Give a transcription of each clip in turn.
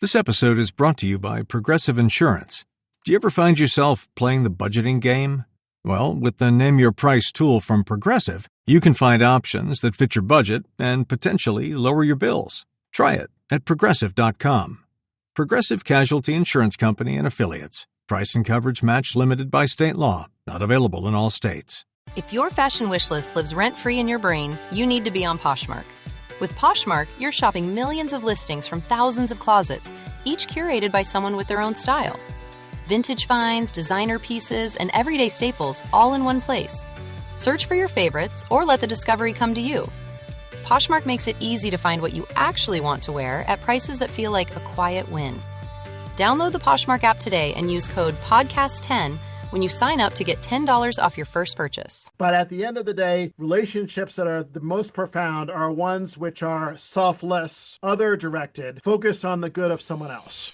This episode is brought to you by Progressive Insurance. Do you ever find yourself playing the budgeting game? Well, with the Name Your Price tool from Progressive, you can find options that fit your budget and potentially lower your bills. Try it at Progressive.com. Progressive Casualty Insurance Company and Affiliates. Price and coverage match limited by state law. Not available in all states. If your fashion wish list lives rent-free in your brain, you need to be on Poshmark. With Poshmark, you're shopping millions of listings from thousands of closets, each curated by someone with their own style. Vintage finds, designer pieces, and everyday staples all in one place. Search for your favorites or let the discovery come to you. Poshmark makes it easy to find what you actually want to wear at prices that feel like a quiet win. Download the Poshmark app today and use code PODCAST10 when you sign up to get $10 off your first purchase. But at the end of the day, relationships that are the most profound are ones which are selfless, other-directed, focused on the good of someone else.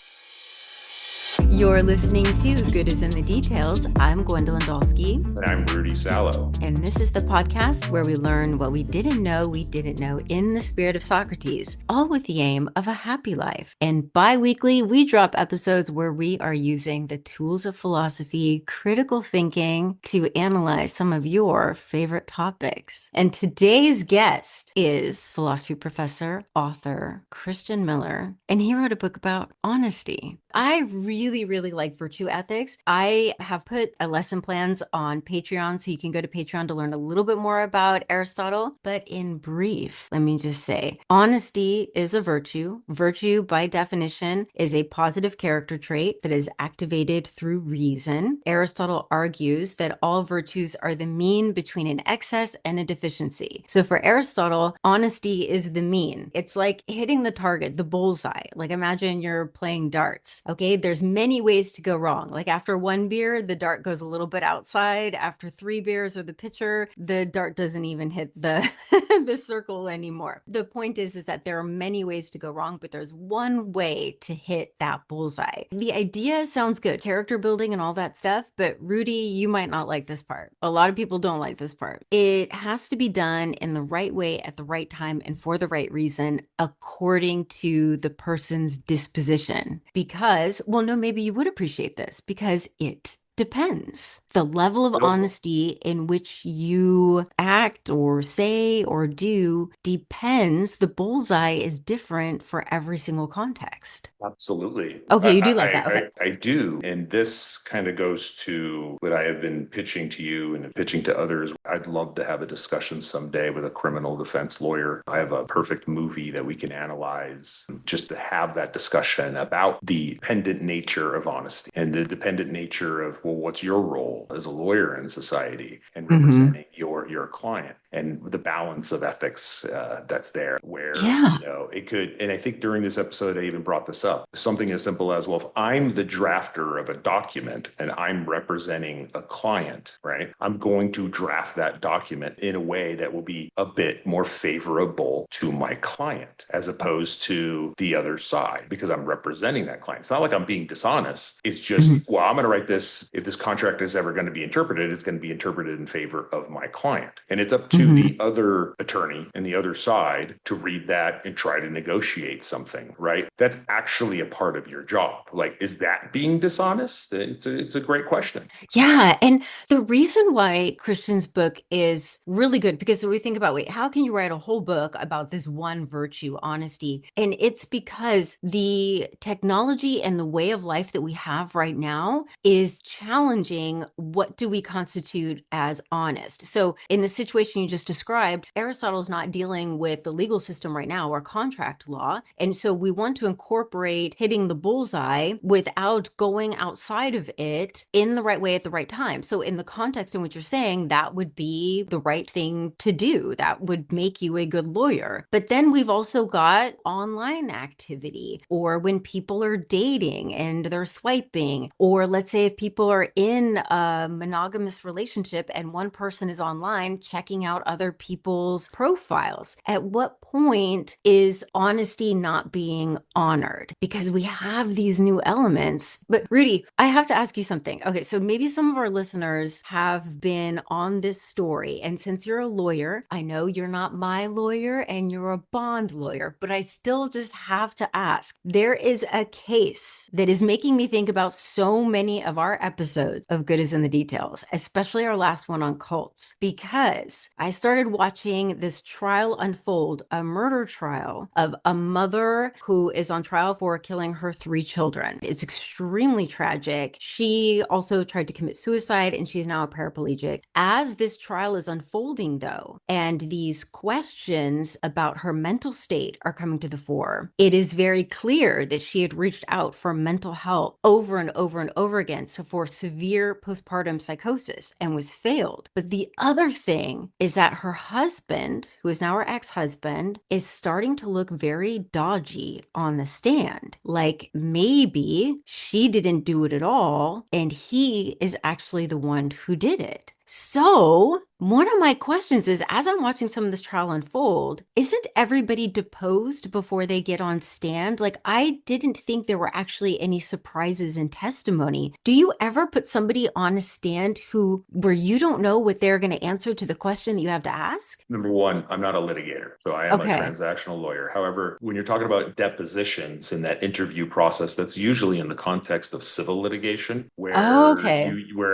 You're listening to Good is in the Details. I'm Gwendolyn Dolsky. And I'm Rudy Sallow. And this is the podcast where we learn what we didn't know in the spirit of Socrates, all with the aim of a happy life. And bi-weekly, we drop episodes where we are using the tools of philosophy, critical thinking to analyze some of your favorite topics. And today's guest is philosophy professor, author, Christian Miller, and he wrote a book about honesty. I really like virtue ethics. I have put a lesson plans on Patreon, so you can go to Patreon to learn a little bit more about Aristotle. But in brief, let me just say, honesty is a virtue. Virtue, by definition, is a positive character trait that is activated through reason. Aristotle argues that all virtues are the mean between an excess and a deficiency. So for Aristotle, honesty is the mean. It's like hitting the target, the bullseye. Like imagine you're playing darts. Okay, there's many ways to go wrong. Like after one beer, the dart goes a little bit outside. After 3 beers or the pitcher, the dart doesn't even hit the the circle anymore. The point is that there are many ways to go wrong, but there's one way to hit that bullseye. The idea sounds good, character building and all that stuff, but Rudy, you might not like this part. A lot of people don't like this part. It has to be done in the right way at the right time and for the right reason, according to the person's disposition. Because, well, no, maybe you would appreciate this because it depends. The level of honesty in which you act or say or do depends. The bullseye is different for every single context. Absolutely. Okay, you do like that. Okay. I do. And this kind of goes to what I have been pitching to you and pitching to others. I'd love to have a discussion someday with a criminal defense lawyer. I have a perfect movie that we can analyze just to have that discussion about the dependent nature of honesty and the dependent nature of, well, what's your role as a lawyer in society and representing your client and the balance of ethics that's there where, it could, and I think during this episode, I even brought this up, something as simple as, well, if I'm the drafter of a document and I'm representing a client, right, I'm going to draft that document in a way that will be a bit more favorable to my client as opposed to the other side because I'm representing that client. It's not like I'm being dishonest. It's just, well, I'm going to write this. If this contract is ever going to be interpreted, it's going to be interpreted in favor of my client. And it's up to the other attorney and the other side to read that and try to negotiate something, right? That's actually a part of your job. Like, is that being dishonest? It's a great question. Yeah. And the reason why Christian's book is really good, because we think about, wait, how can you write a whole book about this one virtue, honesty? And it's because the technology and the way of life that we have right now is challenging what do we constitute as honest. So in the situation you just described, Aristotle's not dealing with the legal system right now or contract law. And so we want to incorporate hitting the bullseye without going outside of it in the right way at the right time. So in the context in which you're saying, that would be the right thing to do. That would make you a good lawyer. But then we've also got online activity, or when people are dating and they're swiping, or let's say if people are in a monogamous relationship and one person is online, checking out other people's profiles. At what point is honesty not being honored? Because we have these new elements. But Rudy, I have to ask you something. Okay, so maybe some of our listeners have been on this story. And since you're a lawyer, I know you're not my lawyer and you're a bond lawyer, but I still just have to ask. There is a case that is making me think about so many of our episodes of Good is in the Details, especially our last one on cults, because I started watching this trial unfold, a murder trial of a mother who is on trial for killing her 3 children. It's extremely tragic. She also tried to commit suicide and she's now a paraplegic. As this trial is unfolding, though, and these questions about her mental state are coming to the fore, it is very clear that she had reached out for mental help over and over and over again, so for severe postpartum psychosis, and was failed. But the other thing is that her husband, who is now her ex-husband, is starting to look very dodgy on the stand. Like maybe she didn't do it at all, and he is actually the one who did it. So one of my questions is, as I'm watching some of this trial unfold, isn't everybody deposed before they get on stand? Like, I didn't think there were actually any surprises in testimony. Do you ever put somebody on a stand where you don't know what they're going to answer to the question that you have to ask? Number one, I'm not a litigator, so I am a Okay. transactional lawyer. However, when you're talking about depositions in that interview process, that's usually in the context of civil litigation, where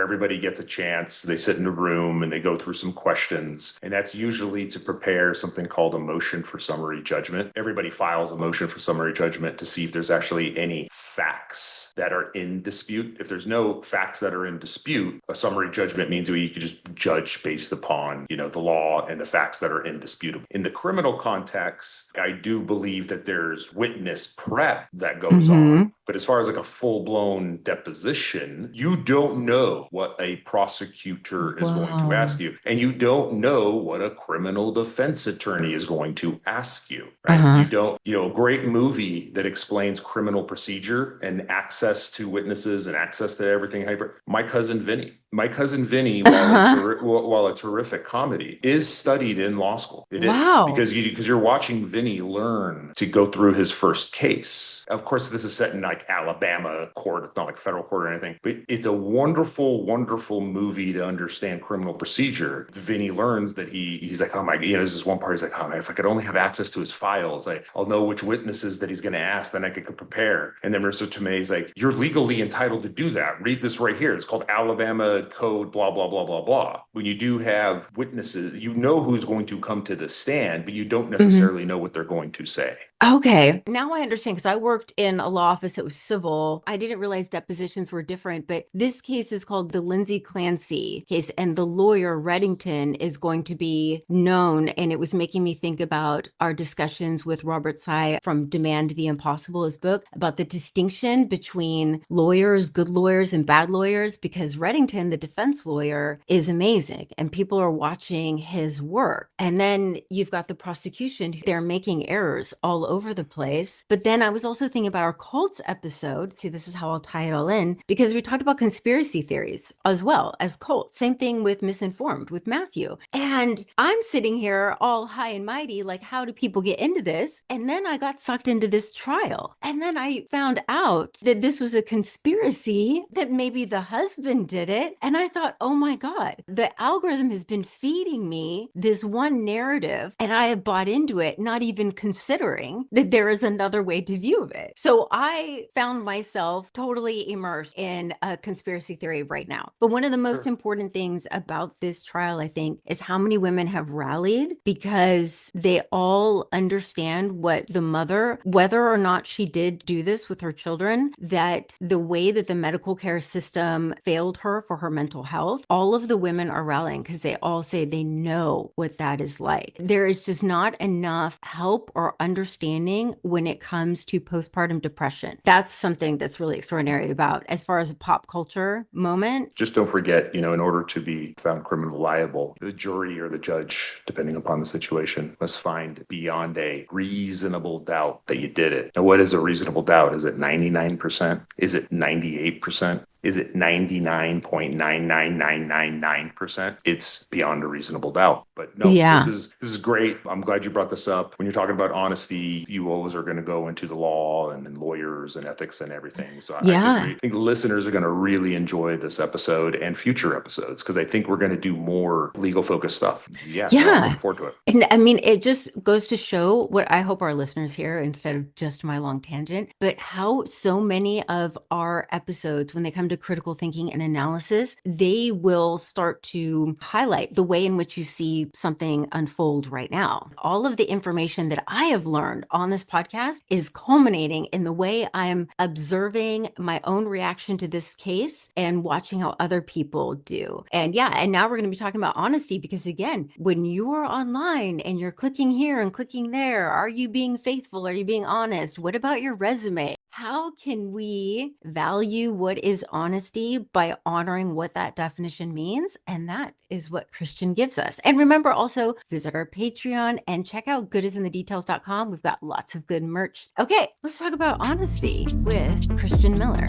everybody gets a chance, they sit in a room and they go through some questions, and that's usually to prepare something called a motion for summary judgment. Everybody files a motion for summary judgment to see if there's actually any facts that are in dispute. If there's no facts that are in dispute, a summary judgment means you can just judge based upon, the law and the facts that are indisputable. In the criminal context, I do believe that there's witness prep that goes on. But as far as like a full-blown deposition, you don't know what a prosecutor is going to ask you. And you don't know what a criminal defense attorney is going to ask you, right? You don't, a great movie that explains criminal procedure and access to witnesses and access to everything. My Cousin Vinny. My Cousin Vinny, while a terrific comedy, is studied in law school. It is because you're watching Vinny learn to go through his first case. Of course, this is set in like Alabama court. It's not like federal court or anything, but it's a wonderful, wonderful movie to understand criminal procedure. Vinny learns that he's like, oh my, there's this one part. He's like, oh man, if I could only have access to his files, I'll know which witnesses that he's going to ask, then I could prepare. And then Marissa Tomei's like, you're legally entitled to do that. Read this right here. It's called Alabama Code, blah, blah, blah, blah, blah. When you do have witnesses, you know who's going to come to the stand, but you don't necessarily know what they're going to say. Okay. Now I understand, because I worked in a law office that was civil. I didn't realize depositions were different, but this case is called the Lindsay Clancy case, and the lawyer Reddington is going to be known. And it was making me think about our discussions with Robert Sy from Demand the Impossible, his book, about the distinction between lawyers, good lawyers and bad lawyers, because Reddington, the defense lawyer, is amazing and people are watching his work. And then you've got the prosecution, they're making errors all over the place. But then I was also thinking about our cults episode. See, this is how I'll tie it all in, because we talked about conspiracy theories as well as cults. Same thing with Misinformed with Matthew. And I'm sitting here all high and mighty, like, how do people get into this? And then I got sucked into this trial. And then I found out that this was a conspiracy, that maybe the husband did it. And I thought, oh my God, the algorithm has been feeding me this one narrative, and I have bought into it, not even considering that there is another way to view it. So I found myself totally immersed in a conspiracy theory right now. But one of the most important things about this trial, I think, is how many women have rallied, because they all understand what the mother, whether or not she did do this with her children, that the way that the medical care system failed her for her mental health, all of the women are rallying because they all say they know what that is like. There is just not enough help or understanding when it comes to postpartum depression. That's something that's really extraordinary about as far as a pop culture moment. Just don't forget, in order to be found criminal liable, the jury or the judge, depending upon the situation, must find beyond a reasonable doubt that you did it. Now, what is a reasonable doubt? Is it 99%? Is it 98%? Is it 99.99999%? It's beyond a reasonable doubt. But no, Yeah. this is great. I'm glad you brought this up. When you're talking about honesty, you always are going to go into the law and lawyers and ethics and everything. So I Yeah. think listeners are going to really enjoy this episode and future episodes, because I think we're going to do more legal focused stuff. Yeah, no, I'm Yeah. looking forward to it. And I mean, it just goes to show what I hope our listeners hear instead of just my long tangent, but how so many of our episodes, when they come to critical thinking and analysis, they will start to highlight the way in which you see something unfold right now. All of the information that I have learned on this podcast is culminating in the way I'm observing my own reaction to this case and watching how other people do. And yeah, and now we're going to be talking about honesty, because again, when you are online and you're clicking here and clicking there, are you being faithful? Are you being honest? What about your resume? How can we value what is honesty by honoring what that definition means? And that is what Christian gives us. And remember, also visit our Patreon and check out goodisinthedetails.com. We've got lots of good merch. Okay, let's talk about honesty with Christian Miller.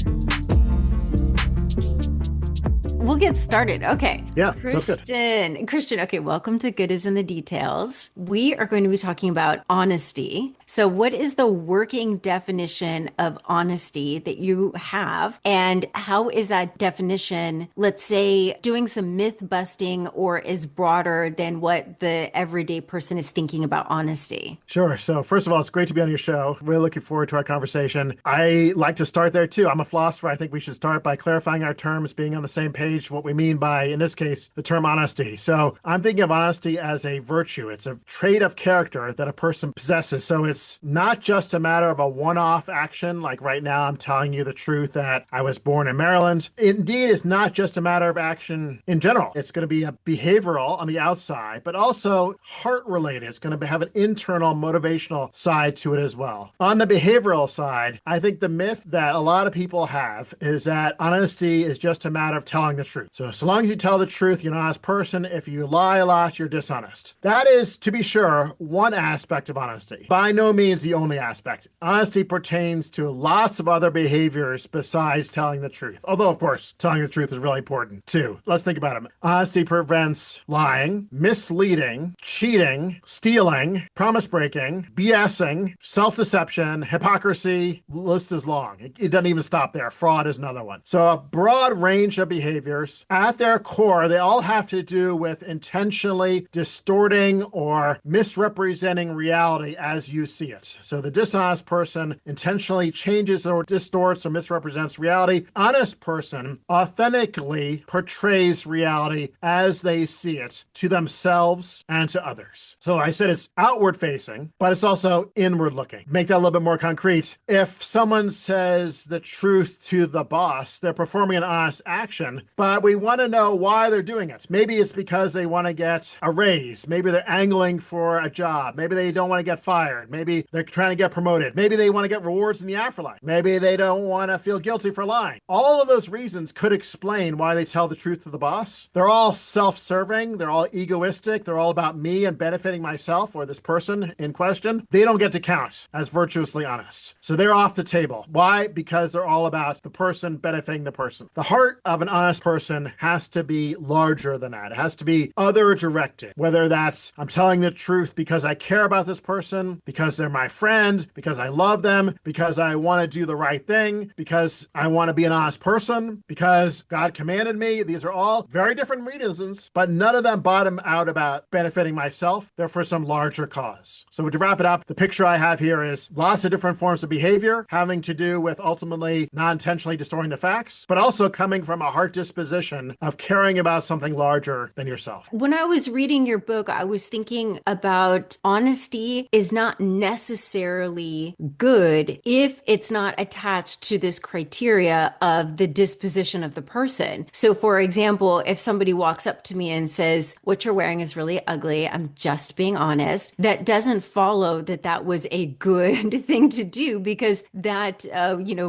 We'll get started. Okay. Yeah, sounds good. Christian, okay, welcome to Good is in the Details. We are going to be talking about honesty. So what is the working definition of honesty that you have? And how is that definition, let's say, doing some myth busting or is broader than what the everyday person is thinking about honesty? Sure. So first of all, it's great to be on your show. Really looking forward to our conversation. I like to start there too. I'm a philosopher. I think we should start by clarifying our terms, being on the same page, what we mean by, in this case, the term honesty. So I'm thinking of honesty as a virtue. It's a trait of character that a person possesses. So it's not just a matter of a one-off action. Like right now, I'm telling you the truth that I was born in Maryland. Indeed, it's not just a matter of action in general. It's going to be a behavioral on the outside, but also heart-related. It's going to have an internal motivational side to it as well. On the behavioral side, I think the myth that a lot of people have is that honesty is just a matter of telling the truth. So long as you tell the truth, you're an honest person. If you lie a lot, you're dishonest. That is, to be sure, one aspect of honesty. By no means the only aspect. Honesty pertains to lots of other behaviors besides telling the truth. Although, of course, telling the truth is really important too. Let's think about it. Honesty prevents lying, misleading, cheating, stealing, promise breaking, BSing, self-deception, hypocrisy. The list is long. It doesn't even stop there. Fraud is another one. So a broad range of behaviors. At their core, they all have to do with intentionally distorting or misrepresenting reality as you see it. So the dishonest person intentionally changes or distorts or misrepresents reality. Honest person authentically portrays reality as they see it to themselves and to others. So I said it's outward facing, but it's also inward looking. Make that a little bit more concrete. If someone says the truth to the boss, they're performing an honest action, but we want to know why they're doing it. Maybe it's because they want to get a raise. Maybe they're angling for a job. Maybe they don't want to get fired. Maybe they're trying to get promoted. Maybe they want to get rewards in the afterlife. Maybe they don't want to feel guilty for lying. All of those reasons could explain why they tell the truth to the boss. They're all self-serving. They're all egoistic. They're all about me and benefiting myself or this person in question. They don't get to count as virtuously honest. So they're off the table. Why? Because they're all about the person benefiting the person. The heart of an honest person has to be larger than that. It has to be other directed, whether that's I'm telling the truth because I care about this person, because they're my friend, because I love them, because I want to do the right thing, because I want to be an honest person, because God commanded me. These are all very different reasons, but none of them bottom out about benefiting myself. They're for some larger cause. So to wrap it up, the picture I have here is lots of different forms of behavior having to do with ultimately non-intentionally distorting the facts, but also coming from a heart disposition of caring about something larger than yourself. When I was reading your book, I was thinking about honesty is not necessarily good if it's not attached to this criteria of the disposition of the person. So for example, if somebody walks up to me and says, what you're wearing is really ugly, I'm just being honest, that doesn't follow that that was a good thing to do, because that,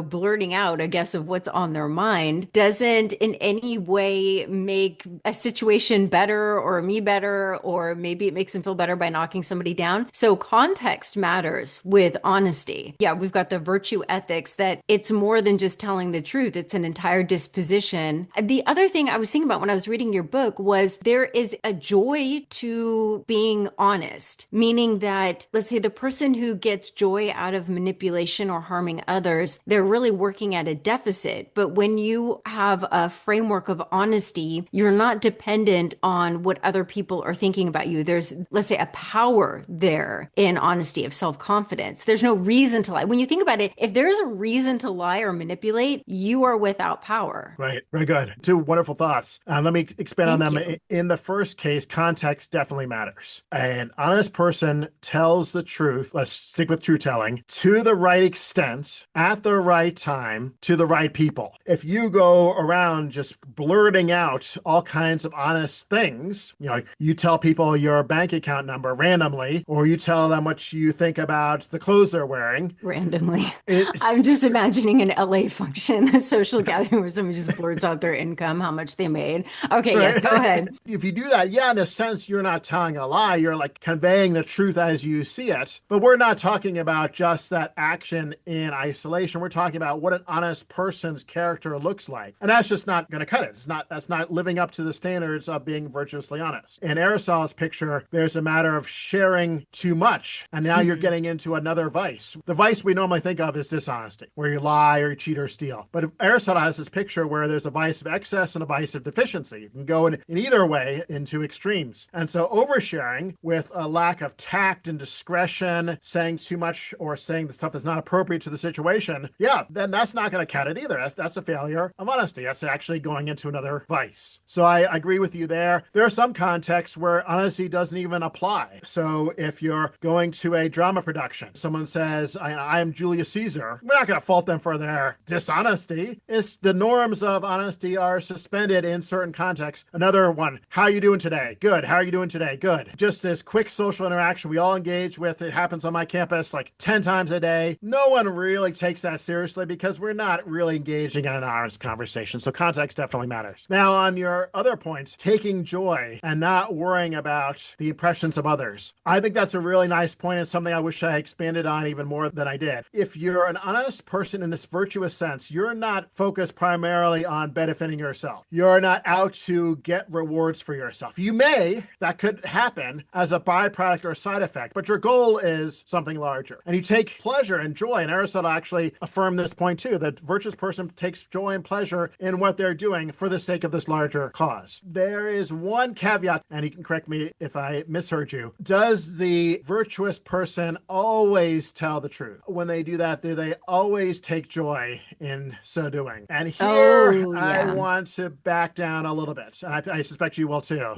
blurting out, I guess, of what's on their mind doesn't in any any way make a situation better or me better, or maybe it makes them feel better by knocking somebody down. So context matters with honesty. Yeah, we've got the virtue ethics that it's more than just telling the truth. It's an entire disposition. The other thing I was thinking about when I was reading your book was there is a joy to being honest, meaning that, let's say, the person who gets joy out of manipulation or harming others, they're really working at a deficit. But when you have a framework of honesty, you're not dependent on what other people are thinking about you. There's, let's say, a power there in honesty of self-confidence. There's no reason to lie. When you think about it, if there's a reason to lie or manipulate, you are without power. Right. Very good. Two wonderful thoughts. Let me expand on them. Thank you. In the first case, context definitely matters. An honest person tells the truth, let's stick with truth telling, to the right extent, at the right time, to the right people. If you go around just blurting out all kinds of honest things, you tell people your bank account number randomly, or you tell them what you think about the clothes they're wearing. Randomly. I'm just imagining an LA function, a social gathering where someone just blurts out their income, how much they made. Okay, right. Yes, go ahead. If you do that, yeah, in a sense, you're not telling a lie. You're like conveying the truth as you see it. But we're not talking about just that action in isolation. We're talking about what an honest person's character looks like. And that's just not going to cut it. That's not living up to the standards of being virtuously honest. In Aristotle's picture, there's a matter of sharing too much. And now you're getting into another vice. The vice we normally think of is dishonesty, where you lie or you cheat or steal. But Aristotle has this picture where there's a vice of excess and a vice of deficiency. You can go in either way into extremes. And so oversharing with a lack of tact and discretion, saying too much or saying the stuff that's not appropriate to the situation, yeah, then that's not going to cut it either. That's a failure of honesty. That's actually going into another vice. So I agree with you there. There are some contexts where honesty doesn't even apply. So if you're going to a drama production, someone says, I am Julius Caesar, we're not going to fault them for their dishonesty. It's the norms of honesty are suspended in certain contexts. Another one, how are you doing today? Good. How are you doing today? Good. Just this quick social interaction we all engage with. It happens on my campus like 10 times a day. No one really takes that seriously because we're not really engaging in an honest conversation. So context definitely matters. Now, on your other points, taking joy and not worrying about the impressions of others. I think that's a really nice point and something I wish I expanded on even more than I did. If you're an honest person in this virtuous sense, you're not focused primarily on benefiting yourself. You're not out to get rewards for yourself. You may, that could happen as a byproduct or side effect, but your goal is something larger. And you take pleasure and joy. And Aristotle actually affirmed this point too, that virtuous person takes joy and pleasure in what they're doing for the sake of this larger cause. There is one caveat, and you can correct me if I misheard you. Does the virtuous person always tell the truth? When they do that, do they always take joy in so doing? And here I want to back down a little bit. And I suspect you will too.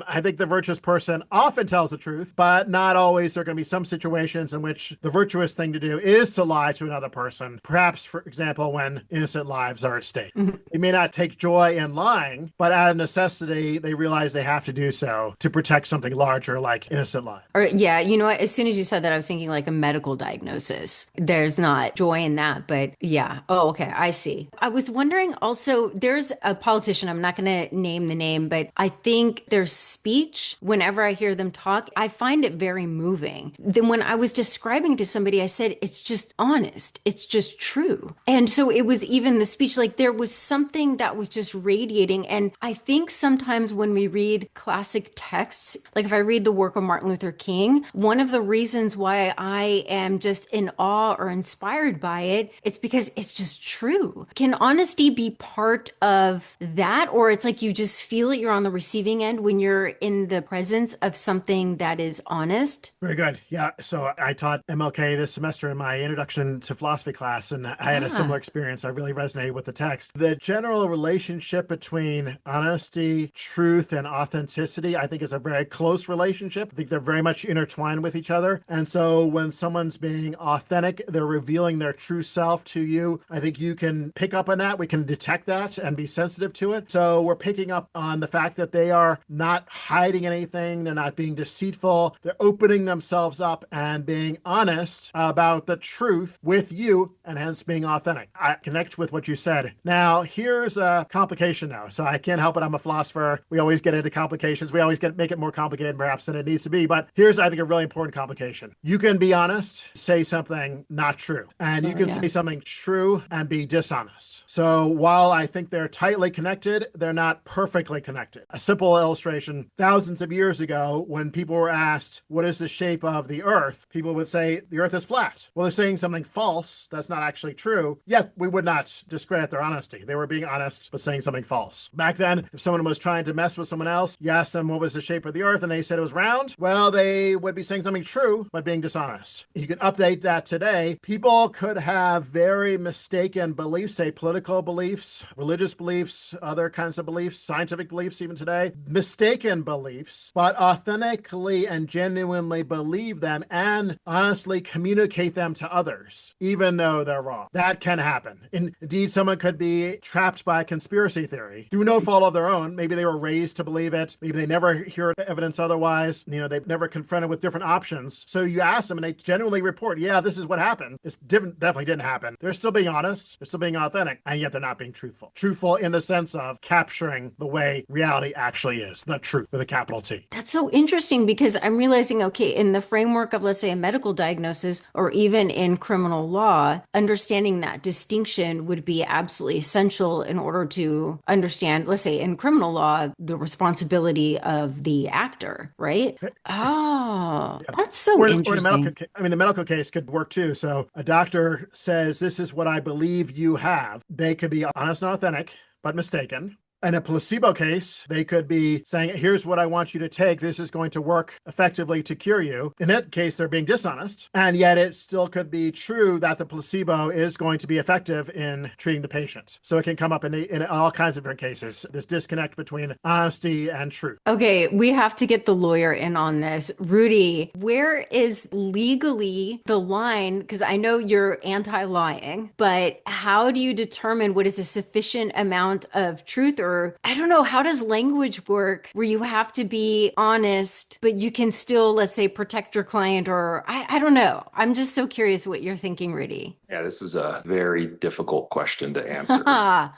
I think the virtuous person often tells the truth, but not always. There are going to be some situations in which the virtuous thing to do is to lie to another person. Perhaps, for example, when innocent lives are at stake. They may not take joy in lying, but out of necessity, they realize they have to do so to protect something larger like innocent lives. Or, yeah, you know what? As soon as you said that, I was thinking like a medical diagnosis. There's not joy in that, but yeah. Oh, okay. I see. I was wondering also, there's a politician, I'm not going to name the name, but I think their speech, whenever I hear them talk, I find it very moving. Then when I was describing to somebody, I said, it's just honest. It's just true. And so it was even the speech, like there was something that was just radiating. And I think sometimes when we read classic texts, like if I read the work of Martin Luther King, one of the reasons why I am just in awe or inspired by it, it's because it's just true. Can honesty be part of that? Or it's like you just feel it, you're on the receiving end when you're in the presence of something that is honest? Very good. Yeah. So I taught MLK this semester in my introduction to philosophy class, and I had a similar experience. I really resonated with the text. The general relationship between honesty, truth, and authenticity, I think, is a very close relationship. I think they're very much intertwined with each other. And so when someone's being authentic, they're revealing their true self to you. I think you can pick up on that. We can detect that and be sensitive to it. So we're picking up on the fact that they are not hiding anything. They're not being deceitful. They're opening themselves up and being honest about the truth with you, and hence being authentic. I connect with what you said. Now, here's a complication now. So I can't help it. I'm a philosopher. We always get into complications. We always make it more complicated perhaps than it needs to be. But here's, I think, a really important complication. You can be honest, say something not true, and you can say something true and be dishonest. So while I think they're tightly connected, they're not perfectly connected. A simple illustration, thousands of years ago, when people were asked, what is the shape of the earth? People would say the earth is flat. Well, they're saying something false that's not actually true. Yet we would not discredit their honesty. They were being honest, but saying something false. Back then, if someone was trying to mess with someone else, you asked them what was the shape of the earth and they said it was round, well, they would be saying something true, but being dishonest. You can update that today. People could have very mistaken beliefs, say political beliefs, religious beliefs, other kinds of beliefs, scientific beliefs even today, mistaken beliefs, but authentically and genuinely believe them and honestly communicate them to others, even though they're wrong. That can happen. Indeed, someone could be trapped by a conspiracy theory through no fault of their own. Maybe they were raised to believe it. Maybe they never hear evidence otherwise. They've never confronted with different options. So you ask them and they genuinely report, yeah, this is what happened. This definitely didn't happen. They're still being honest. They're still being authentic. And yet they're not being truthful. Truthful in the sense of capturing the way reality actually is, the truth with a capital T. That's so interesting because I'm realizing, okay, in the framework of, let's say, a medical diagnosis or even in criminal law, understanding that distinction would be absolutely essential in order to understand, let's say, in criminal law, the responsibility of the actor, right? Oh, yeah. That's so interesting. The medical case could work too. So a doctor says, this is what I believe you have. They could be honest and authentic, but mistaken. In a placebo case, they could be saying, here's what I want you to take. This is going to work effectively to cure you. In that case, they're being dishonest. And yet it still could be true that the placebo is going to be effective in treating the patient. So it can come up in all kinds of different cases, this disconnect between honesty and truth. Okay, we have to get the lawyer in on this. Rudy, where is legally the line? Because I know you're anti-lying, but how do you determine what is a sufficient amount of truth? Or I don't know, how does language work where you have to be honest, but you can still, let's say, protect your client? Or I don't know. I'm just so curious what you're thinking, Rudy. Yeah, this is a very difficult question to answer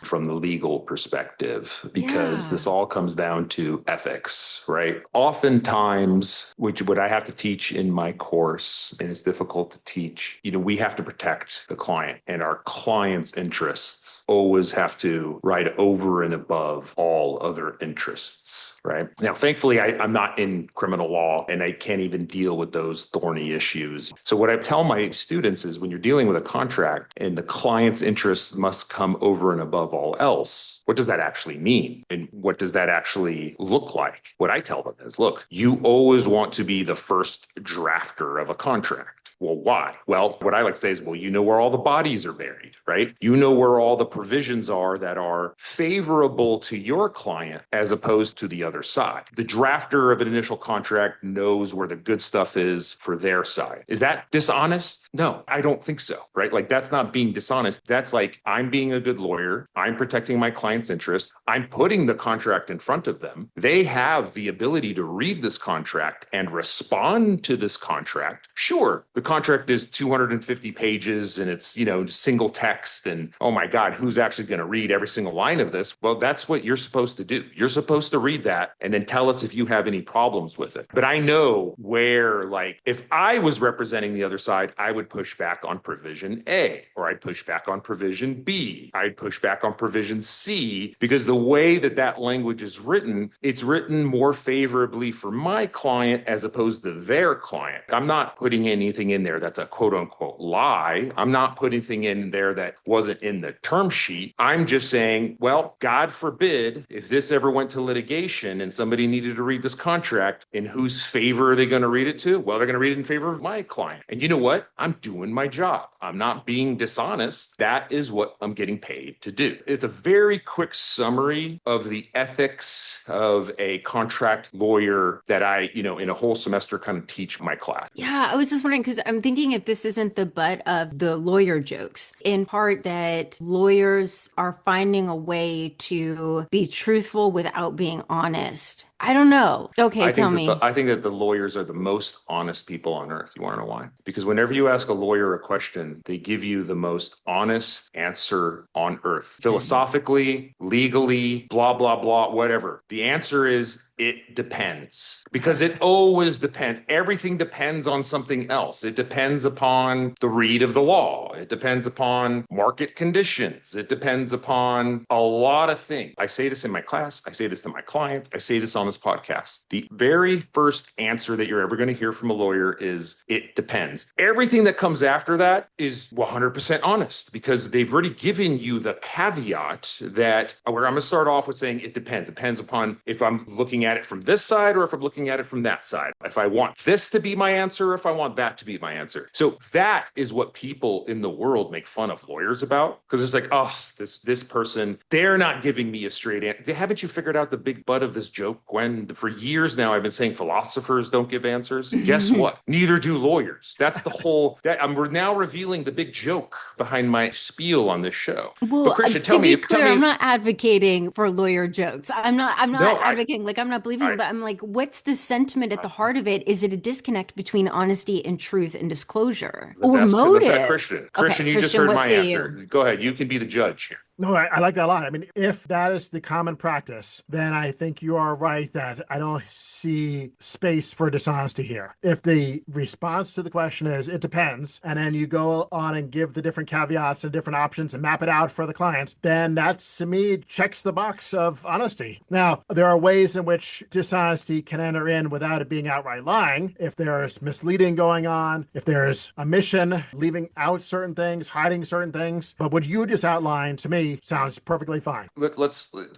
from the legal perspective, because this all comes down to ethics, right? Oftentimes, what I have to teach in my course, and it's difficult to teach, we have to protect the client, and our client's interests always have to ride over and above all other interests, right? Now, thankfully, I'm not in criminal law and I can't even deal with those thorny issues. So what I tell my students is when you're dealing with a contract and the client's interests must come over and above all else, what does that actually mean? And what does that actually look like? What I tell them is, look, you always want to be the first drafter of a contract. Well, why? Well, what I like to say is, well, you know where all the bodies are buried, right? You know where all the provisions are that are favorable to your client as opposed to the other side. The drafter of an initial contract knows where the good stuff is for their side. Is that dishonest? No, I don't think so, right? Like, that's not being dishonest. That's like, I'm being a good lawyer. I'm protecting my client's interest. I'm putting the contract in front of them. They have the ability to read this contract and respond to this contract. Sure, the contract is 250 pages and it's, single text and, oh my God, who's actually going to read every single line of this? Well, that's what you're supposed to do. You're supposed to read that and then tell us if you have any problems with it. But I know where, like, if I was representing the other side, I would push back on provision A, or I'd push back on provision B. I'd push back on provision C, because the way that language is written, it's written more favorably for my client as opposed to their client. I'm not putting anything in there that's a quote unquote lie. I'm not putting anything in there that wasn't in the term sheet. I'm just saying, well, God forbid if this ever went to litigation and somebody needed to read this contract, in whose favor are they going to read it to? Well, they're going to read it in favor of my client. And you know what? I'm doing my job. I'm not being dishonest. That is what I'm getting paid to do. It's a very quick summary of the ethics of a contract lawyer that I, in a whole semester kind of teach my class. Yeah, I was just wondering, because I'm thinking if this isn't the butt of the lawyer jokes, in part that lawyers are finding a way to to be truthful without being honest? I don't know. Okay, tell me. I think that the lawyers are the most honest people on earth. You want to know why? Because whenever you ask a lawyer a question, they give you the most honest answer on earth. Philosophically, legally, blah, blah, blah, whatever. The answer is it depends, because it always depends. Everything depends on something else. It depends upon the read of the law. It depends upon market conditions. It depends upon a lot of things. I say this in my class. I say this to my clients. I say this on this podcast. The very first answer that you're ever going to hear from a lawyer is it depends. Everything that comes after that is 100% honest, because they've already given you the caveat that where I'm going to start off with saying it depends. It depends upon if I'm looking at it from this side or if I'm looking at it from that side. If I want this to be my answer, or if I want that to be my answer. So that is what people in the world make fun of lawyers about, because it's like, oh, this person, they're not giving me a straight answer. Haven't you figured out the big butt of this joke, Gwen? For years now, I've been saying philosophers don't give answers. Guess what? Neither do lawyers. That's the whole, we're now revealing the big joke behind my spiel on this show. Well, but Christian, tell me, tell me, I'm not advocating for lawyer jokes. I'm not advocating, like, I'm not believing, but I'm like, what's the sentiment at the heart of it? Is it a disconnect between honesty and truth and disclosure or motive? Let's ask Christian. Christian, you just heard my answer. Go ahead. You can be the judge here. No, I like that a lot. I mean, if that is the common practice, then I think you are right that I don't see space for dishonesty here. If the response to the question is, it depends, and then you go on and give the different caveats and different options and map it out for the clients, then that's, to me, checks the box of honesty. Now, there are ways in which dishonesty can enter in without it being outright lying. If there's misleading going on, if there's omission, leaving out certain things, hiding certain things. But what you just outlined, to me, sounds perfectly fine.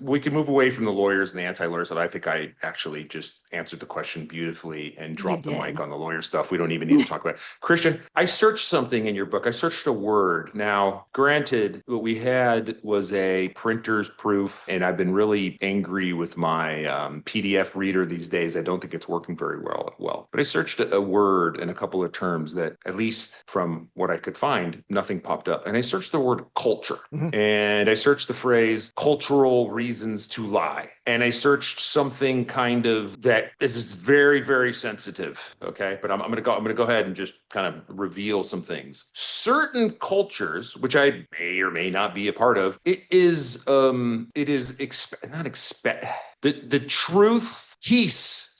We can move away from the lawyers and the anti-lawyers. I think I actually just answered the question beautifully and dropped the mic on the lawyer stuff. We don't even need to talk about it. Christian, I searched something in your book. I searched a word. Now, granted, what we had was a printer's proof, and I've been really angry with my PDF reader these days. I don't think it's working very well. But I searched a word and a couple of terms that, at least from what I could find, nothing popped up. And I searched the word culture. And I searched the phrase cultural reasons to lie. And I searched something kind of that is very, very sensitive. Okay. But I'm going to go ahead and just kind of reveal some things. Certain cultures, which I may or may not be a part of, the truth, peace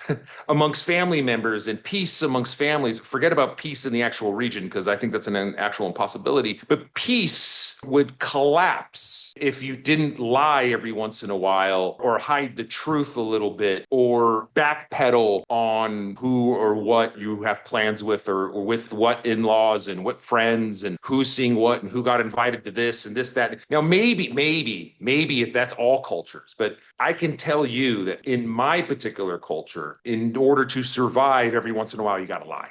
amongst family members and peace amongst families. Forget about peace in the actual region, because I think that's an actual impossibility. But peace would collapse if you didn't lie every once in a while, or hide the truth a little bit, or backpedal on who or what you have plans with, or with what in-laws and what friends and who's seeing what and who got invited to this and this, that. Now, maybe that's all cultures, but I can tell you that in my particular culture, in order to survive, every once in a while, you got to lie.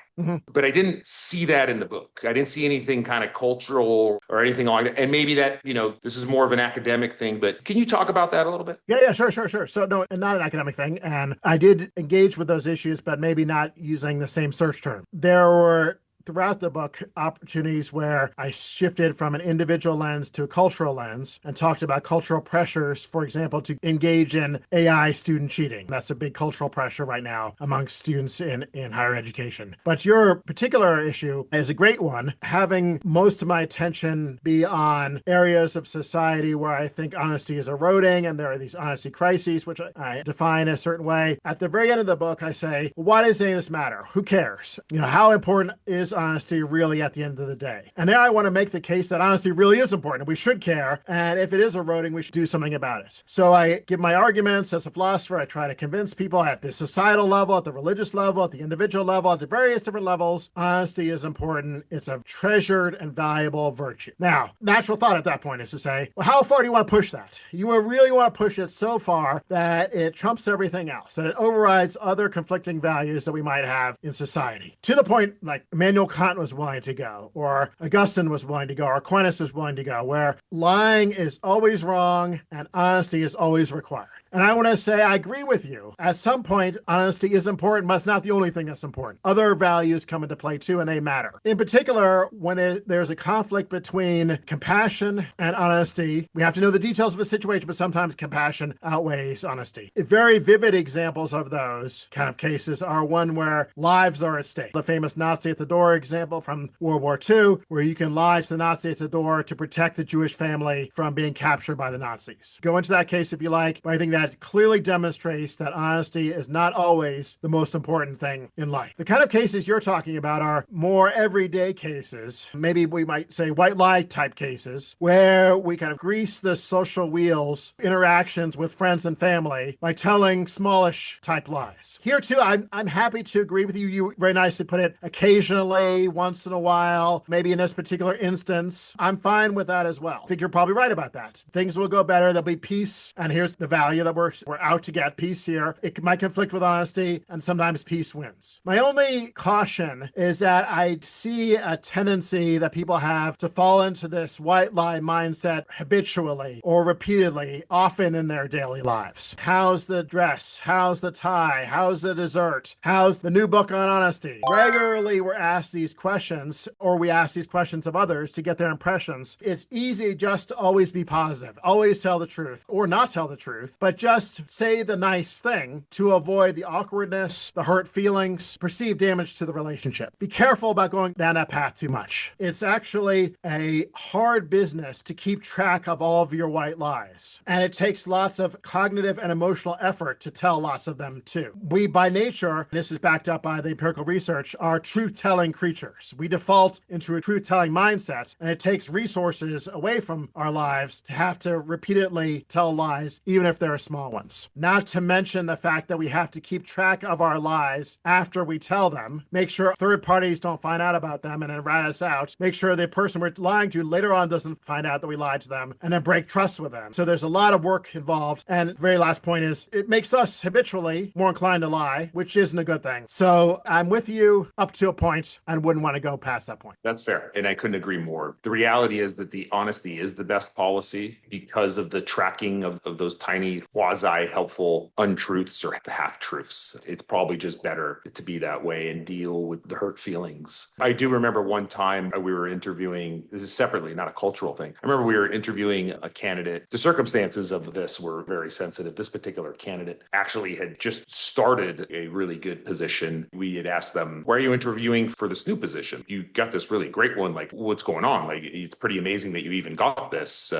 But I didn't see that in the book. I didn't see anything kind of cultural or anything like that. And maybe that, this is more of an academic thing, but can you talk about that a little bit? Yeah, sure. So no, not an academic thing. And I did engage with those issues, but maybe not using the same search term. There were, throughout the book, opportunities where I shifted from an individual lens to a cultural lens and talked about cultural pressures, for example, to engage in AI student cheating. That's a big cultural pressure right now amongst students in higher education. But your particular issue is a great one, having most of my attention be on areas of society where I think honesty is eroding, and there are these honesty crises, which I define a certain way. At the very end of the book, I say, why does any of this matter? Who cares? How important is honesty really at the end of the day? And there I want to make the case that honesty really is important. We should care. And if it is eroding, we should do something about it. So I give my arguments as a philosopher. I try to convince people at the societal level, at the religious level, at the individual level, at the various different levels, honesty is important. It's a treasured and valuable virtue. Now, natural thought at that point is to say, well, how far do you want to push that? You really want to push it so far that it trumps everything else, that it overrides other conflicting values that we might have in society. To the point, like Immanuel Kant was willing to go, or Augustine was willing to go, or Aquinas was willing to go, where lying is always wrong and honesty is always required. And I want to say I agree with you. At some point, honesty is important, but it's not the only thing that's important. Other values come into play too, and they matter. In particular, when there's a conflict between compassion and honesty, we have to know the details of the situation, but sometimes compassion outweighs honesty. Very vivid examples of those kind of cases are one where lives are at stake. The famous Nazi at the door example from World War II, where you can lie to the Nazi at the door to protect the Jewish family from being captured by the Nazis. Go into that case if you like, but I think that clearly demonstrates that honesty is not always the most important thing in life. The kind of cases you're talking about are more everyday cases, maybe we might say white lie type cases, where we kind of grease the social wheels, interactions with friends and family by telling smallish type lies. Here too, I'm happy to agree with you. You very nicely put it, occasionally, once in a while, maybe in this particular instance. I'm fine with that as well. I think you're probably right about that. Things will go better. There'll be peace. And here's the value that we're out to get, peace here. It might conflict with honesty, and sometimes peace wins. My only caution is that I see a tendency that people have to fall into this white lie mindset habitually or repeatedly, often in their daily lives. How's the dress? How's the tie? How's the dessert? How's the new book on honesty? Regularly, we're asked these questions, or we ask these questions of others to get their impressions. It's easy just to always be positive, always tell the truth, or not tell the truth, but just say the nice thing to avoid the awkwardness, the hurt feelings, perceived damage to the relationship. Be careful about going down that path too much. It's actually a hard business to keep track of all of your white lies. And it takes lots of cognitive and emotional effort to tell lots of them too. We, by nature, this is backed up by the empirical research, are truth-telling creatures. We default into a truth-telling mindset, and it takes resources away from our lives to have to repeatedly tell lies, even if they're small ones. Not to mention the fact that we have to keep track of our lies after we tell them, make sure third parties don't find out about them and then rat us out, make sure the person we're lying to later on doesn't find out that we lied to them, and then break trust with them. So there's a lot of work involved. And the very last point is it makes us habitually more inclined to lie, which isn't a good thing. So I'm with you up to a point and wouldn't want to go past that point. That's fair. And I couldn't agree more. The reality is that the honesty is the best policy because of the tracking of those tiny quasi-helpful untruths or half-truths. It's probably just better to be that way and deal with the hurt feelings. I do remember one time we were interviewing, this is separately, not a cultural thing. I remember we were interviewing a candidate. The circumstances of this were very sensitive. This particular candidate actually had just started a really good position. We had asked them, why are you interviewing for this new position? You got this really great one. Like, what's going on? Like, it's pretty amazing that you even got this.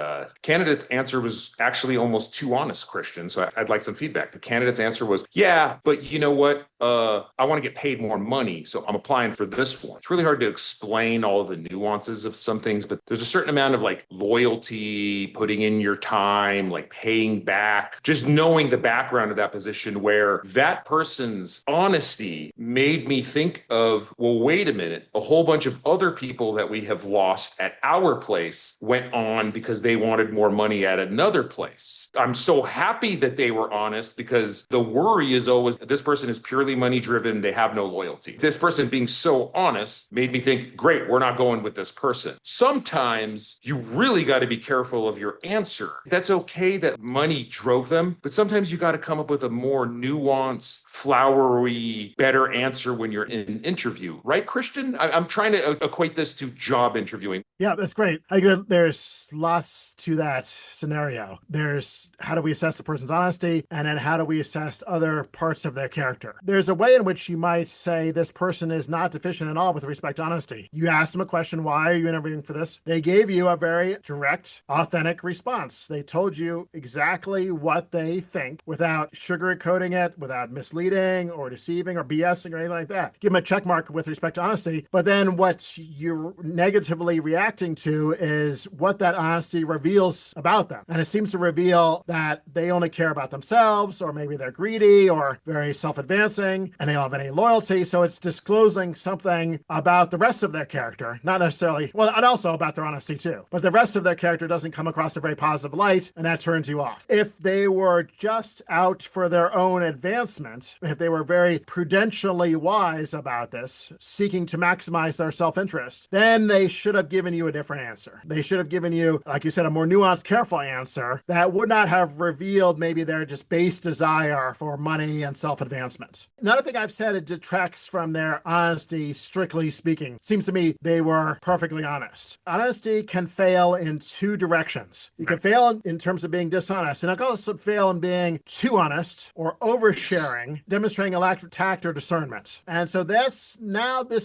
Candidate's answer was actually almost too honest, Christian. So I'd like some feedback. The candidate's answer was, yeah, but you know what? I want to get paid more money, so I'm applying for this one. It's really hard to explain all the nuances of some things, but there's a certain amount of like loyalty, putting in your time, like paying back, just knowing the background of that position where that person's honesty made me think of, well, wait a minute, a whole bunch of other people that we have lost at our place went on because they wanted more money at another place. I'm so happy that they were honest because the worry is always this person is purely money driven. They have no loyalty. This person being so honest made me think, great, we're not going with this person. Sometimes you really got to be careful of your answer. That's okay that money drove them, but sometimes you got to come up with a more nuanced, flowery, better answer when you're in an interview. Right, Christian? I'm trying to equate this to job interviewing. Yeah, that's great. I think there's lots to that scenario. There's how do we assess the person's honesty, and then how do we assess other parts of their character. There's a way in which you might say this person is not deficient at all with respect to honesty. You ask them a question, why are you interviewing for this? They gave you a very direct, authentic response. They told you exactly what they think without sugarcoating it, without misleading or deceiving or BSing or anything like that. Give them a check mark with respect to honesty, but then what you're negatively reacting to is what that honesty reveals about them. And it seems to reveal that they only care about themselves, or maybe they're greedy or very self-advancing and they don't have any loyalty. So it's disclosing something about the rest of their character, not necessarily, well, and also about their honesty too. But the rest of their character doesn't come across a very positive light, and that turns you off. If they were just out for their own advancement, if they were very prudentially wise about this, seeking to maximize their self-interest, then they should have given you a different answer. They should have given you, like you said, a more nuanced, careful answer that would not have revealed yield maybe their just base desire for money and self-advancement. Another thing I've said, it detracts from their honesty, strictly speaking. Seems to me they were perfectly honest. Honesty can fail in two directions. You can fail in terms of being dishonest, and it can also fail in being too honest or oversharing, demonstrating a lack of tact or discernment. And so this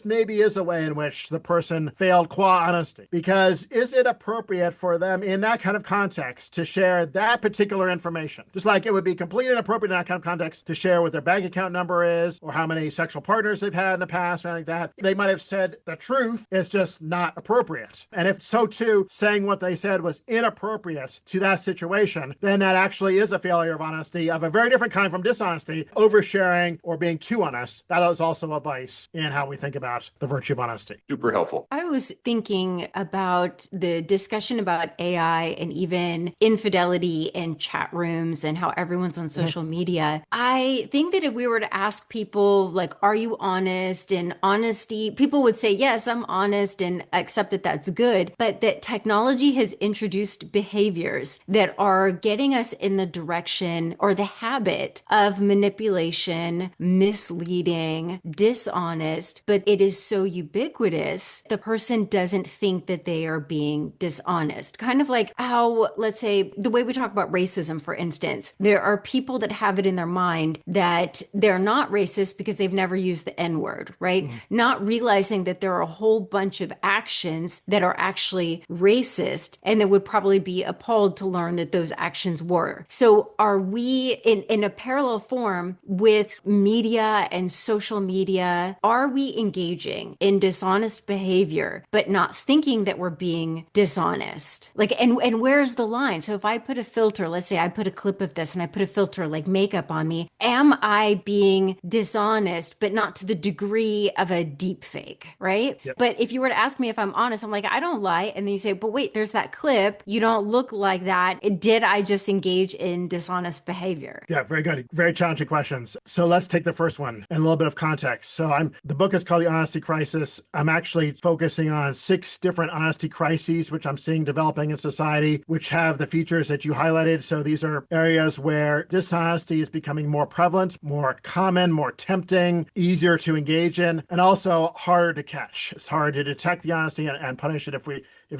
maybe is a way in which the person failed qua honesty, because is it appropriate for them in that kind of context to share that particular information? Just like it would be completely inappropriate in that kind of context to share what their bank account number is or how many sexual partners they've had in the past or anything like that. They might have said the truth, it's just not appropriate. And if so too, saying what they said was inappropriate to that situation, then that actually is a failure of honesty of a very different kind from dishonesty, oversharing or being too honest. That is also a vice in how we think about the virtue of honesty. Super helpful. I was thinking about the discussion about AI and even infidelity in chat rooms and how everyone's on social media. I think that if we were to ask people, like, are you honest? And honesty, people would say, yes, I'm honest and accept that that's good. But that technology has introduced behaviors that are getting us in the direction or the habit of manipulation, misleading, dishonest, but it is so ubiquitous, the person doesn't think that they are being dishonest. Kind of like how, let's say, the way we talk about racism, for instance, there are people that have it in their mind that they're not racist because they've never used the N-word, right? Not realizing that there are a whole bunch of actions that are actually racist, and they would probably be appalled to learn that those actions were. So are we in a parallel form with media and social media? Are we engaging in dishonest behavior, but not thinking that we're being dishonest? Like, and where's the line? So if I put a filter, let's say I put a clip of this and I put a filter like makeup on me, am I being dishonest, but not to the degree of a deep fake, right? Yep. But if you were to ask me if I'm honest, I'm like, I don't lie. And then you say, but wait, there's that clip. You don't look like that. Did I just engage in dishonest behavior? Yeah, very good. Very challenging questions. So let's take the first one and a little bit of context. So the book is called The Honesty Crisis. I'm actually focusing on 6 different honesty crises, which I'm seeing developing in society, which have the features that you highlighted. So these are areas where dishonesty is becoming more prevalent, more common, more tempting, easier to engage in, and also harder to catch. It's hard to detect the honesty and punish it if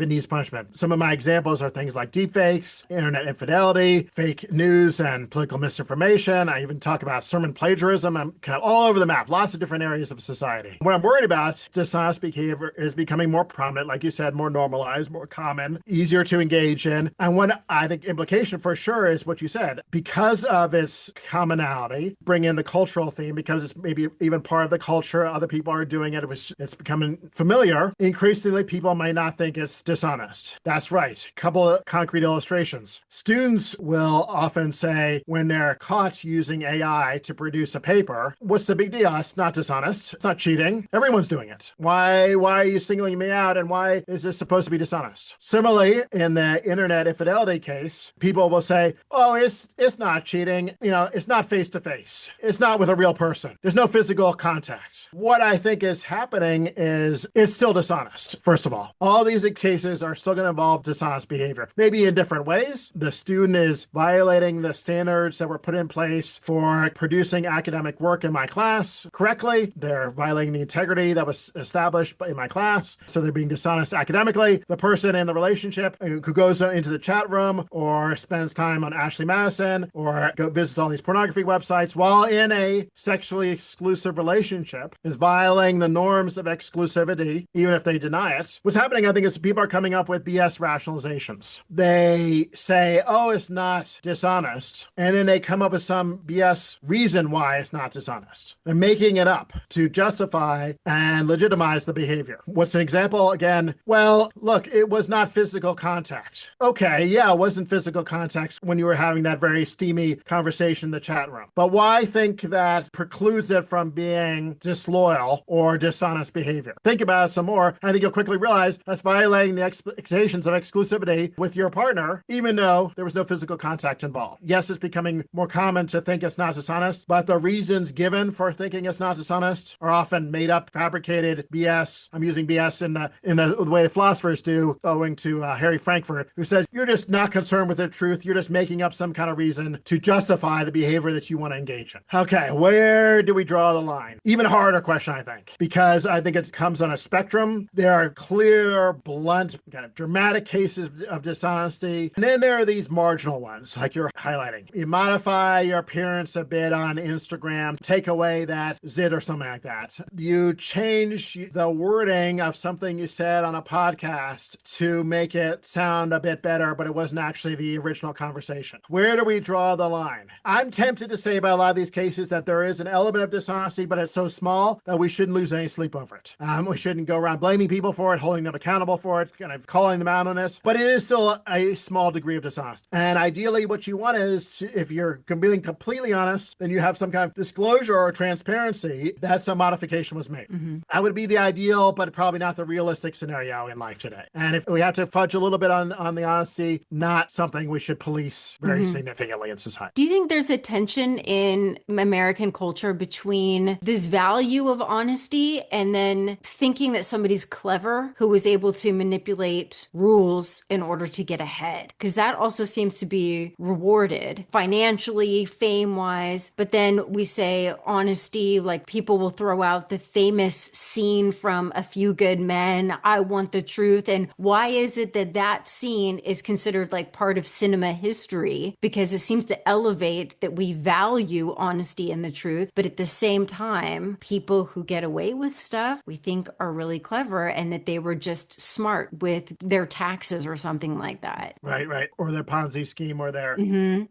it needs punishment. Some of my examples are things like deepfakes, internet infidelity, fake news and political misinformation. I even talk about sermon plagiarism. I'm kind of all over the map, lots of different areas of society. What I'm worried about, dishonest behavior is becoming more prominent, like you said, more normalized, more common, easier to engage in. And one, I think, implication for sure is what you said. Because of its commonality, bring in the cultural theme, because it's maybe even part of the culture, other people are doing it, it's becoming familiar. Increasingly, people might not think it's dishonest. That's right. Couple of concrete illustrations. Students will often say when they're caught using AI to produce a paper, what's the big deal? It's not dishonest. It's not cheating. Everyone's doing it. Why are you singling me out? And why is this supposed to be dishonest? Similarly, in the internet infidelity case, people will say, oh, it's not cheating. It's not face to face. It's not with a real person. There's no physical contact. What I think is happening is it's still dishonest, first of all. All these cases are still going to involve dishonest behavior, maybe in different ways. The student is violating the standards that were put in place for producing academic work in my class correctly. They're violating the integrity that was established in my class, so they're being dishonest academically. The person in the relationship who goes into the chat room or spends time on Ashley Madison or visits all these pornography websites while in a sexually exclusive relationship is violating the norms of exclusivity, even if they deny it. What's happening, I think, is people are coming up with BS rationalizations. They say, oh, it's not dishonest. And then they come up with some BS reason why it's not dishonest. They're making it up to justify and legitimize the behavior. What's an example? Again, well, look, it was not physical contact. Okay, yeah, it wasn't physical contact when you were having that very steamy conversation in the chat room. But why think that precludes it from being disloyal or dishonest behavior? Think about it some more. I think you'll quickly realize that's violating fulfilling the expectations of exclusivity with your partner, even though there was no physical contact involved. Yes, it's becoming more common to think it's not dishonest, but the reasons given for thinking it's not dishonest are often made up, fabricated BS. I'm using BS in the way the philosophers do, owing to Harry Frankfurt, who says you're just not concerned with the truth. You're just making up some kind of reason to justify the behavior that you want to engage in. Okay, where do we draw the line? Even a harder question, I think, because I think it comes on a spectrum. There are clear, blunt, kind of dramatic cases of dishonesty. And then there are these marginal ones, like you're highlighting. You modify your appearance a bit on Instagram, take away that zit or something like that. You change the wording of something you said on a podcast to make it sound a bit better, but it wasn't actually the original conversation. Where do we draw the line? I'm tempted to say about a lot of these cases that there is an element of dishonesty, but it's so small that we shouldn't lose any sleep over it. We shouldn't go around blaming people for it, holding them accountable for it, kind of calling them out on this, but it is still a small degree of dishonesty. And ideally what you want is, if you're being completely honest, then you have some kind of disclosure or transparency that some modification was made. That would be the ideal, but probably not the realistic scenario in life today. And if we have to fudge a little bit on the honesty, not something we should police very significantly in society. Do you think there's a tension in American culture between this value of honesty and then thinking that somebody's clever who was able to manipulate rules in order to get ahead? Because that also seems to be rewarded financially, fame-wise. But then we say honesty, like people will throw out the famous scene from A Few Good Men, I want the truth. And why is it that that scene is considered like part of cinema history? Because it seems to elevate that we value honesty and the truth. But at the same time, people who get away with stuff we think are really clever and that they were just smart with their taxes or something like that. Right. Or their Ponzi scheme or their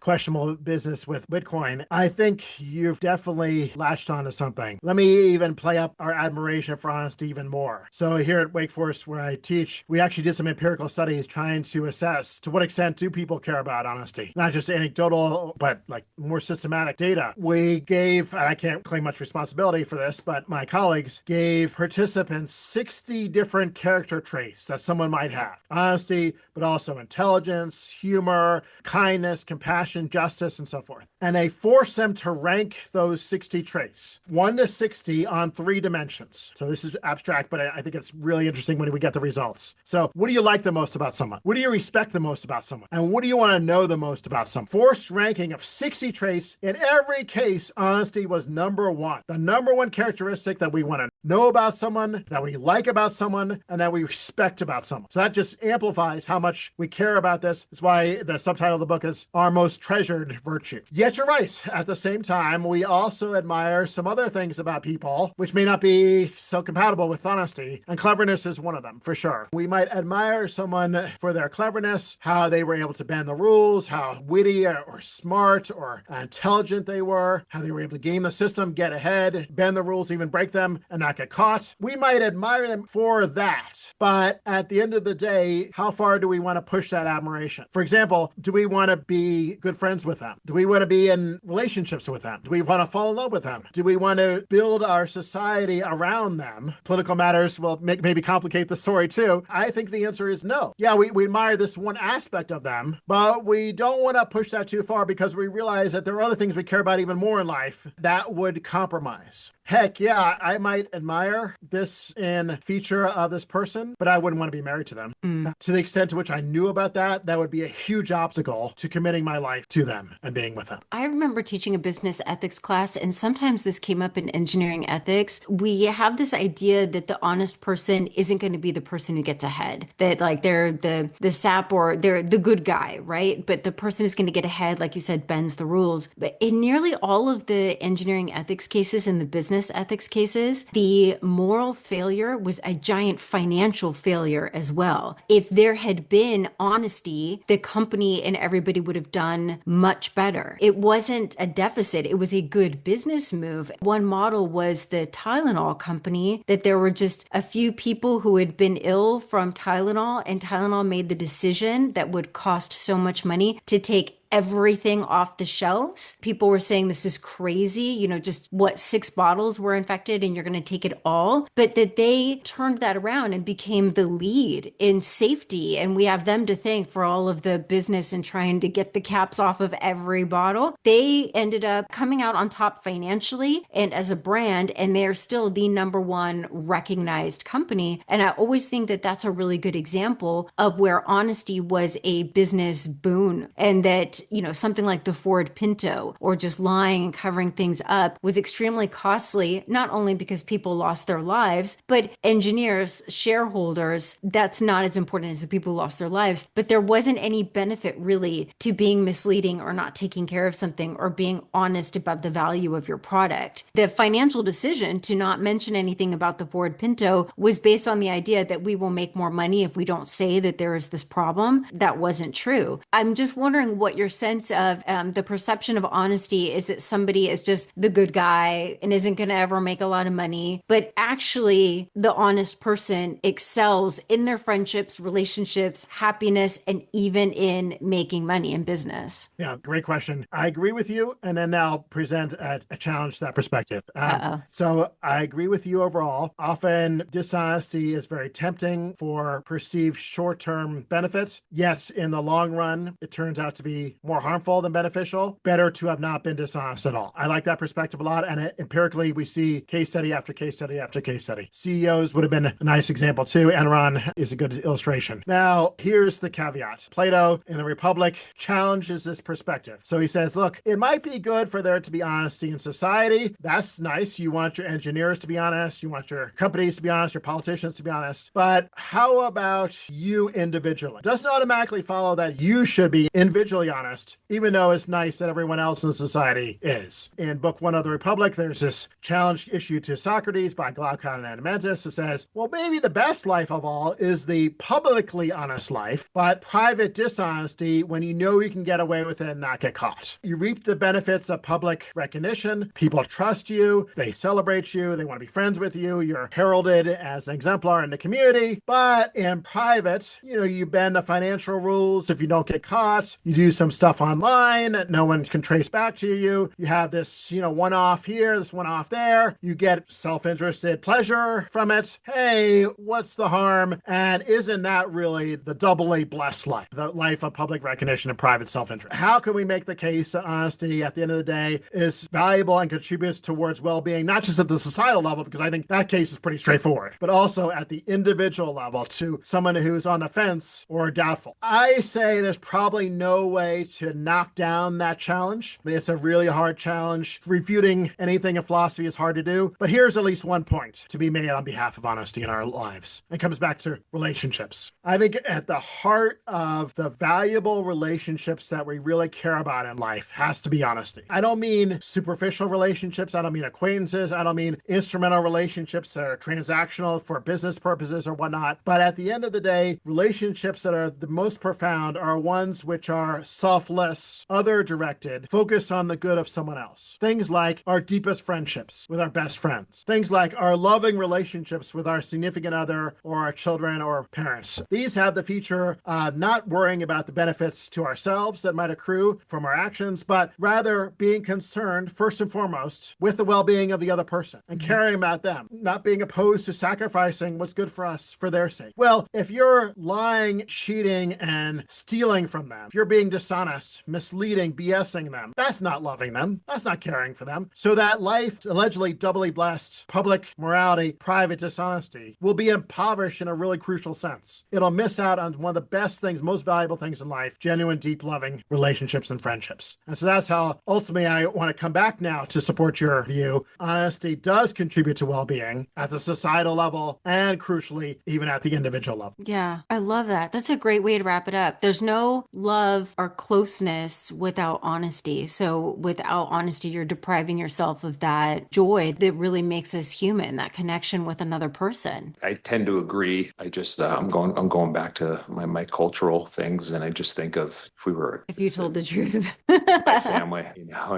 questionable business with Bitcoin. I think you've definitely latched onto something. Let me even play up our admiration for honesty even more. So here at Wake Forest, where I teach, we actually did some empirical studies trying to assess to what extent do people care about honesty, not just anecdotal, but like more systematic data. We gave, and I can't claim much responsibility for this, but my colleagues gave participants 60 different character traits that someone might have. Honesty, but also intelligence, humor, kindness, compassion, justice, and so forth. And they forced them to rank those 60 traits, 1 to 60 on 3 dimensions. So this is abstract, but I think it's really interesting when we get the results. So what do you like the most about someone? What do you respect the most about someone? And what do you want to know the most about someone? Forced ranking of 60 traits. In every case, honesty was number 1. The number 1 characteristic that we want to know about someone, that we like about someone, and that we respect about someone. So that just amplifies how much we care about this. That's why the subtitle of the book is Our Most Treasured Virtue. Yet you're right. At the same time, we also admire some other things about people, which may not be so compatible with honesty, and cleverness is one of them, for sure. We might admire someone for their cleverness, how they were able to bend the rules, how witty or smart or intelligent they were, how they were able to game the system, get ahead, bend the rules, even break them, and not get caught. We might admire them for that, but at the end of the day, how far do we want to push that admiration? For example, do we want to be good friends with them? Do we want to be in relationships with them? Do we want to fall in love with them? Do we want to build our society around them? Political matters will maybe complicate the story too. I think the answer is no. Yeah, we admire this one aspect of them, but we don't want to push that too far because we realize that there are other things we care about even more in life that would compromise. Heck yeah, I might admire this in feature of this person, but I wouldn't want to be married to them. To the extent to which I knew about that, that would be a huge obstacle to committing my life to them and being with them. I remember teaching a business ethics class, and sometimes this came up in engineering ethics. We have this idea that the honest person isn't going to be the person who gets ahead, that like they're the sap or they're the good guy, right? But the person who's going to get ahead, like you said, bends the rules. But in nearly all of the engineering ethics cases and the business ethics cases, the moral failure was a giant financial failure as well. If there had been honesty, the company and everybody would have done much better. It wasn't a deficit. It was a good business move. One model was the Tylenol company, that there were just a few people who had been ill from Tylenol, and Tylenol made the decision that would cost so much money to take everything off the shelves. People were saying this is crazy, just what 6 bottles were infected and you're going to take it all. But that they turned that around and became the lead in safety. And we have them to thank for all of the business and trying to get the caps off of every bottle. They ended up coming out on top financially and as a brand, and they're still the number one recognized company. And I always think that that's a really good example of where honesty was a business boon, and that, something like the Ford Pinto or just lying and covering things up was extremely costly, not only because people lost their lives, but engineers, shareholders, that's not as important as the people who lost their lives. But there wasn't any benefit really to being misleading or not taking care of something or being honest about the value of your product. The financial decision to not mention anything about the Ford Pinto was based on the idea that we will make more money if we don't say that there is this problem. That wasn't true. I'm just wondering what your sense of the perception of honesty is. That somebody is just the good guy and isn't going to ever make a lot of money, but actually the honest person excels in their friendships, relationships, happiness, and even in making money in business. Yeah, great question. I agree with you. And then now present a challenge to that perspective. So I agree with you overall. Often dishonesty is very tempting for perceived short-term benefits. Yes, in the long run, it turns out to be more harmful than beneficial. Better to have not been dishonest at all. I like that perspective a lot. And empirically, we see case study after case study after case study. CEOs would have been a nice example too. Enron is a good illustration. Now, here's the caveat. Plato in the Republic challenges this perspective. So he says, look, it might be good for there to be honesty in society. That's nice. You want your engineers to be honest. You want your companies to be honest, your politicians to be honest. But how about you individually? It doesn't automatically follow that you should be individually honest, even though it's nice that everyone else in society is. In Book 1 of the Republic, there's this challenge issued to Socrates by Glaucon and Amyntas. It says, well, maybe the best life of all is the publicly honest life, but private dishonesty when you know you can get away with it and not get caught. You reap the benefits of public recognition. People trust you. They celebrate you. They want to be friends with you. You're heralded as an exemplar in the community. But in private, you bend the financial rules. If you don't get caught, you do some stuff online that no one can trace back to you. You have this, one-off here, this one-off there. You get self-interested pleasure from it. Hey, what's the harm? And isn't that really the doubly blessed life, the life of public recognition and private self-interest? How can we make the case that honesty at the end of the day is valuable and contributes towards well-being, not just at the societal level, because I think that case is pretty straightforward, but also at the individual level to someone who's on the fence or doubtful? I say there's probably no way to knock down that challenge. I mean, it's a really hard challenge. Refuting anything in philosophy is hard to do, but here's at least one point to be made on behalf of honesty in our lives. It comes back to relationships. I think at the heart of the valuable relationships that we really care about in life has to be honesty. I don't mean superficial relationships. I don't mean acquaintances. I don't mean instrumental relationships that are transactional for business purposes or whatnot. But at the end of the day, relationships that are the most profound are ones which are selfless, other-directed, focus on the good of someone else. Things like our deepest friendships with our best friends. Things like our loving relationships with our significant other or our children or parents. These have the feature of not worrying about the benefits to ourselves that might accrue from our actions, but rather being concerned first and foremost with the well-being of the other person and caring about them, not being opposed to sacrificing what's good for us for their sake. Well, if you're lying, cheating, and stealing from them, if you're being dishonest, misleading, BSing them, that's not loving them. That's not caring for them. So that life, allegedly doubly blessed, public morality, private dishonesty, will be impoverished in a really crucial sense. It'll miss out on one of the best things, most valuable things in life, genuine, deep, loving relationships and friendships. And so that's how ultimately I want to come back now to support your view. Honesty does contribute to well-being at the societal level and crucially, even at the individual level. Yeah, I love that. That's a great way to wrap it up. There's no love or closeness without honesty. So without honesty, you're depriving yourself of that joy that really makes us human, that connection with another person. I tend to agree. I just I'm going back to my cultural things, and I just think of if you told the truth. my family,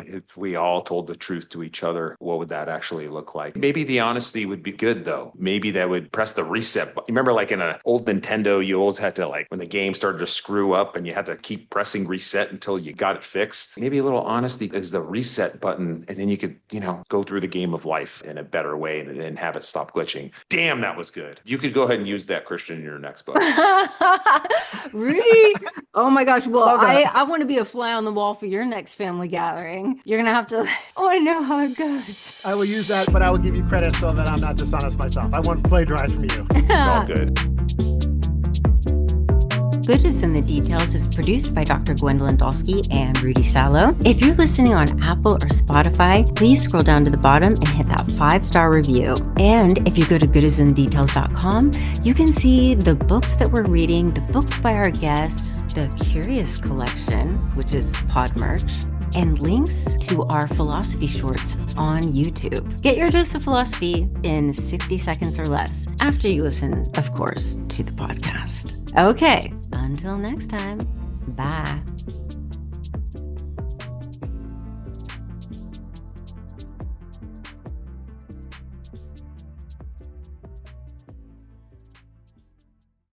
if we all told the truth to each other, what would that actually look like? Maybe the honesty would be good though. Maybe that would press the reset button. Remember, like in an old Nintendo, you always had to, like when the game started to screw up and you had to keep pressing reset until you got it fixed. Maybe a little honesty is the reset button, and then you could, go through the game of life in a better way and then have it stop glitching. Damn, that was good. You could go ahead and use that, Christian, in your next book. Rudy, oh my gosh. Well, I want to be a fly on the wall for your next family gathering. You're going to have to, I want to know how it goes. I will use that, but I will give you credit so that I'm not dishonest myself. I want plagiarize from you. It's all good. Good is in the Details is produced by Dr. Gwendolyn Dolsky and Rudy Sallow. If you're listening on Apple or Spotify, please scroll down to the bottom and hit that 5-star review. And if you go to goodisinthedetails.com, you can see the books that we're reading, the books by our guests, the Curious Collection, which is pod merch, and links to our philosophy shorts on YouTube. Get your dose of philosophy in 60 seconds or less, after you listen, of course, to the podcast. Okay, until next time, bye.